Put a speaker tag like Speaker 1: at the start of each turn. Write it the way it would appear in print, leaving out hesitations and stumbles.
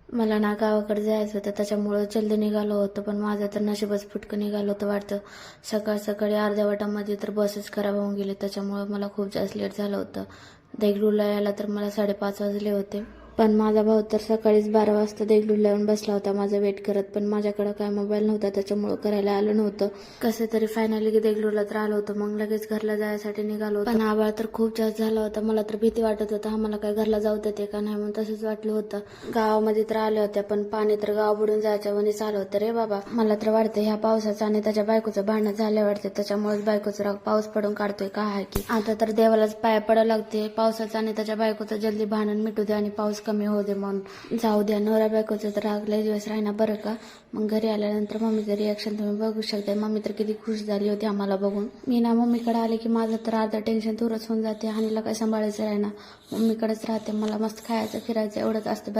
Speaker 1: मला ना गावाकडे जायचं होतं, त्याच्यामुळं जल्दी निघालो होतो, पण माझं तर नशीबच फुटकं निघालं होतं वाटतं. सकाळ सकाळी अर्ध्या वाटामध्ये तर बसच खराब होऊन गेली, त्याच्यामुळं मला खूप जास्त लेट झालं होतं. देगलूरला यायला तर मला 5:30 वाजले होते. पण माझा भाऊ तर सकाळीच 12 वाजता देगलूरला येऊन बसला होता माझा वेट करत, पण माझ्याकडे काय मोबाईल नव्हता, त्याच्यामुळं करायला आलं नव्हतं. कसं तरी फायनली देगलूरला तर आलं होतं. मग लगेच घरला जायसाठी निघालो होतो. पण आभाळ तर खूप जास्त झाला होता. मला तर भीती वाटत होतं, मला काय घरला जाऊ देते का नाही, म्हणून तसंच वाटलं होतं. गावामध्ये तर आल्या होत्या, पण पाणी तर गाव बुडून जायच्या वनी चालू होतं रे बाबा. मला तर वाटतं ह्या पावसाचं आणि त्याच्या बायकोचं भांडण झालं वाटतं, त्याच्यामुळेच बायकोचं राग पाऊस पडून काढतोय का आहे की. आता तर देवालाच पाया पडायला लागते, पावसाचं आणि त्याच्या बायकोचं जल्दी भांडण मिटू दे आणि पाऊस कमी होऊ दे म्हणून. जाऊ द्या, नवरा बायकोचं तर राग लय दिवस राहिना बरं का. मग घरी आल्यानंतर मम्मीचं रिॲक्शन तुम्ही बघू शकता. मम्मी तर किती खुश झाली होती आम्हाला बघून. मी ना मम्मीकडे आले की माझं तर अर्धा टेन्शन दूरच होऊन जाते. हानीला काय सांभाळायचं राहिना, मम्मीकडेच राहते. मला मस्त खायचं फिरायचं एवढंच असतं.